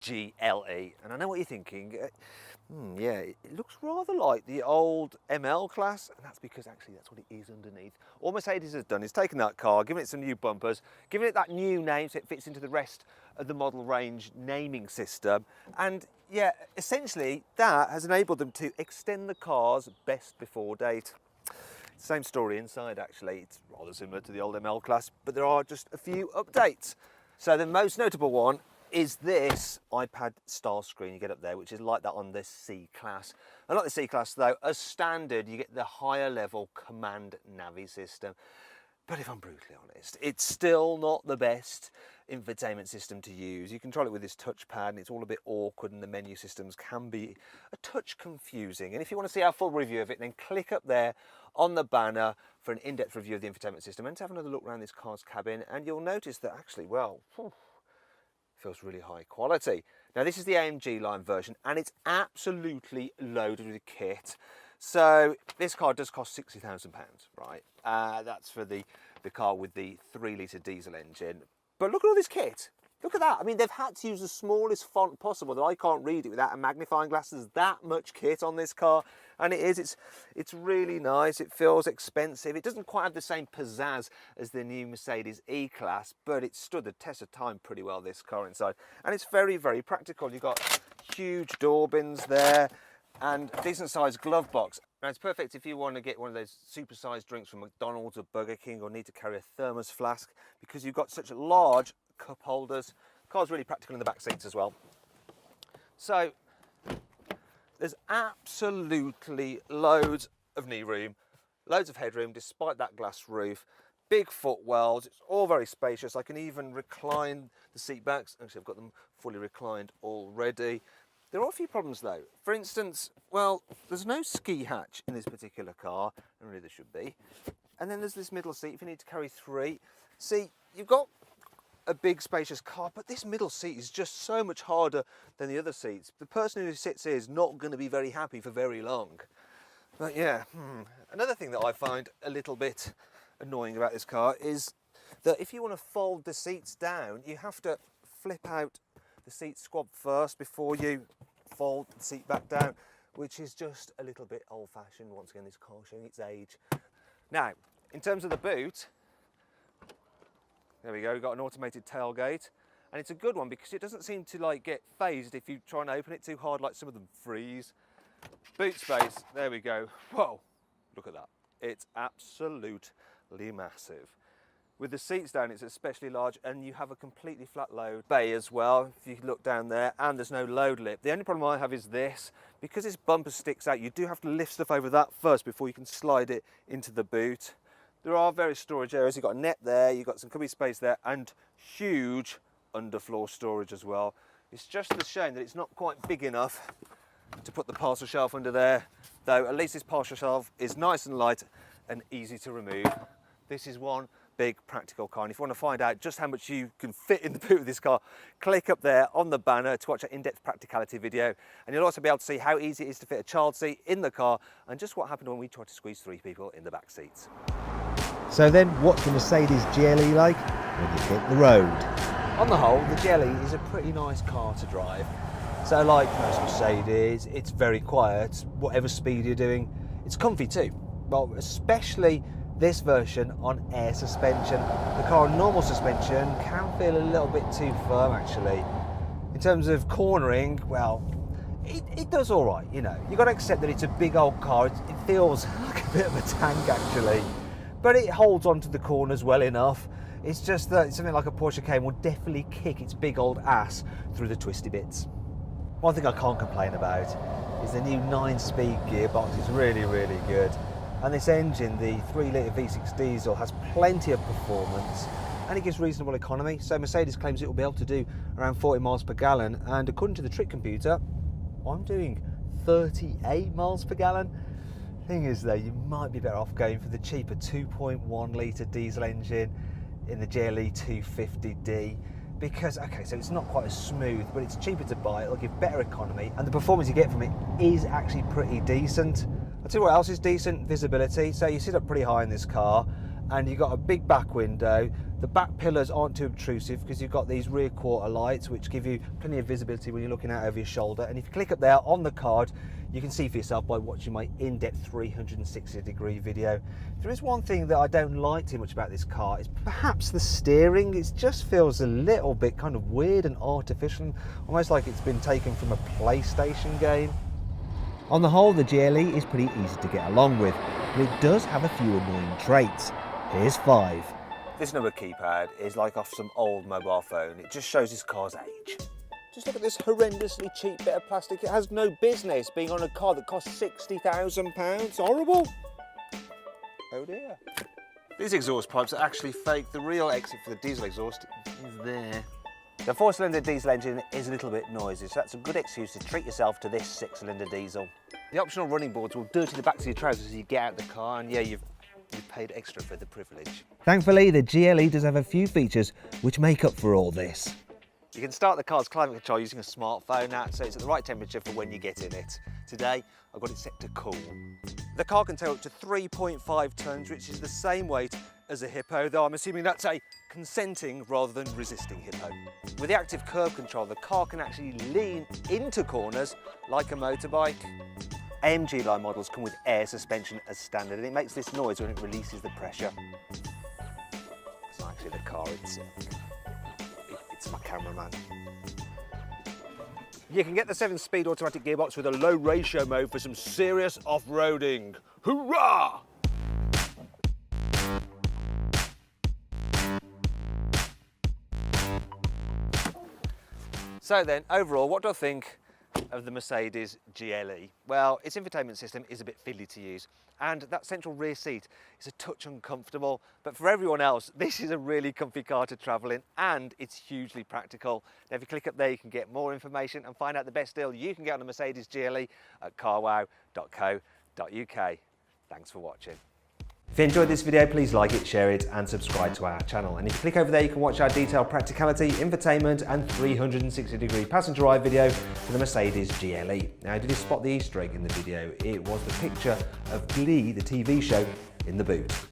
GLE. And I know what you're thinking. Yeah, it looks rather like the old ML class, and that's because actually that's what it is underneath. All Mercedes has done is taken that car, given it some new bumpers, given it that new name so it fits into the rest of the model range naming system, and yeah, essentially that has enabled them to extend the car's best before date. Same story inside actually, it's rather similar to the old ML class, but there are just a few updates. So the most notable one is this iPad style screen you get up there, which is like that on the C-Class. And like the C-Class though, as standard, you get the higher level command navi system. But if I'm brutally honest, it's still not the best infotainment system to use. You control it with this touchpad and it's all a bit awkward, and the menu systems can be a touch confusing. And if you want to see our full review of it, then click up there on the banner for an in-depth review of the infotainment system, and to have another look around this car's cabin, and you'll notice that actually, well, feels really high quality. Now this is the AMG line version and it's absolutely loaded with kit. So this car does cost £60,000, right? That's for the car with the 3-litre diesel engine. But look at all this kit. Look at that. I mean, they've had to use the smallest font possible that I can't read it without a magnifying glass. There's that much kit on this car, and it's really nice. It feels expensive. It doesn't quite have the same pizzazz as the new Mercedes E-Class, but it stood the test of time pretty well, this car inside. And it's very, very practical. You've got huge door bins there and a decent sized glove box. Now it's perfect if you want to get one of those supersized drinks from McDonald's or Burger King, or need to carry a thermos flask, because you've got such large cup holders. The car's really practical in the back seats as well. So there's absolutely loads of knee room, loads of headroom despite that glass roof, big footwells. It's all very spacious. I can even recline the seat backs. Actually, I've got them fully reclined already. There are a few problems though. For instance, well, there's no ski hatch in this particular car, and really there should be. And then there's this middle seat if you need to carry 3. See, you've got a big spacious car, but this middle seat is just so much harder than the other seats. The person who sits here is not going to be very happy for very long. But yeah, another thing that I find a little bit annoying about this car is that if you want to fold the seats down, you have to flip out the seat squab first before you fold the seat back down, which is just a little bit old-fashioned. Once again, this car showing its age. Now, in terms of the boot, there we go, we've got an automated tailgate, and it's a good one because it doesn't seem to like get phased if you try and open it too hard, like some of them freeze. Boot space, there we go. Whoa, look at that. It's absolutely massive. With the seats down, it's especially large, and you have a completely flat load bay as well, if you look down there, and there's no load lip. The only problem I have is this, because this bumper sticks out, you do have to lift stuff over that first before you can slide it into the boot. There are various storage areas. You've got a net there, you've got some cubby space there, and huge underfloor storage as well. It's just a shame that it's not quite big enough to put the parcel shelf under there, though at least this parcel shelf is nice and light and easy to remove. This is one big practical car, and if you want to find out just how much you can fit in the boot of this car, click up there on the banner to watch an in-depth practicality video, and you'll also be able to see how easy it is to fit a child seat in the car, and just what happened when we tried to squeeze 3 people in the back seats. So then, what's the Mercedes GLE like when you hit the road? On the whole, the GLE is a pretty nice car to drive. So like most Mercedes, it's very quiet. Whatever speed you're doing, it's comfy too. Well, especially this version on air suspension. The car on normal suspension can feel a little bit too firm actually. In terms of cornering, well, it does all right, you know. You've got to accept that it's a big old car. It feels like a bit of a tank actually, but it holds onto the corners well enough. It's just that something like a Porsche Cayenne will definitely kick its big old ass through the twisty bits. One thing I can't complain about is the new 9-speed gearbox. It's really, really good. And this engine, the 3-litre V6 diesel, has plenty of performance and it gives reasonable economy. So Mercedes claims it will be able to do around 40 miles per gallon, and according to the trick computer, I'm doing 38 miles per gallon. Thing is though, you might be better off going for the cheaper 2.1 litre diesel engine in the GLE 250D, because, okay, so it's not quite as smooth, but it's cheaper to buy, it'll give better economy, and the performance you get from it is actually pretty decent. I'll tell you what else is decent: visibility. So you sit up pretty high in this car, and you've got a big back window. The back pillars aren't too obtrusive because you've got these rear quarter lights which give you plenty of visibility when you're looking out over your shoulder. And if you click up there on the card, you can see for yourself by watching my in-depth 360-degree video. There is one thing that I don't like too much about this car, is perhaps the steering. It just feels a little bit kind of weird and artificial, almost like it's been taken from a PlayStation game. On the whole, the GLE is pretty easy to get along with, but it does have a few annoying traits. Here's 5. This number keypad is like off some old mobile phone. It just shows this car's age. Just look at this horrendously cheap bit of plastic. It has no business being on a car that costs £60,000. Horrible. Oh dear. These exhaust pipes are actually fake. The real exit for the diesel exhaust is there. The 4-cylinder diesel engine is a little bit noisy, so that's a good excuse to treat yourself to this 6-cylinder diesel. The optional running boards will dirty the backs of your trousers as you get out of the car, and yeah, you've paid extra for the privilege. Thankfully, the GLE does have a few features which make up for all this. You can start the car's climate control using a smartphone app, so it's at the right temperature for when you get in it. Today, I've got it set to cool. The car can tow up to 3.5 tonnes, which is the same weight as a Hippo, though I'm assuming that's a consenting rather than resisting Hippo. With the active curb control, the car can actually lean into corners like a motorbike. AMG line models come with air suspension as standard, and it makes this noise when it releases the pressure. It's not actually the car, it's my cameraman. You can get the 7-speed automatic gearbox with a low ratio mode for some serious off-roading. Hoorah! So then, overall, what do I think of the Mercedes GLE? Well, its infotainment system is a bit fiddly to use, and that central rear seat is a touch uncomfortable, but for everyone else, this is a really comfy car to travel in, and it's hugely practical. Now, if you click up there, you can get more information and find out the best deal you can get on the Mercedes GLE at carwow.co.uk. Thanks for watching. If you enjoyed this video, please like it, share it, and subscribe to our channel. And if you click over there, you can watch our detailed practicality, infotainment, and 360-degree passenger ride video for the Mercedes GLE. Now, did you spot the Easter egg in the video? It was the picture of GLE, the TV show, in the boot.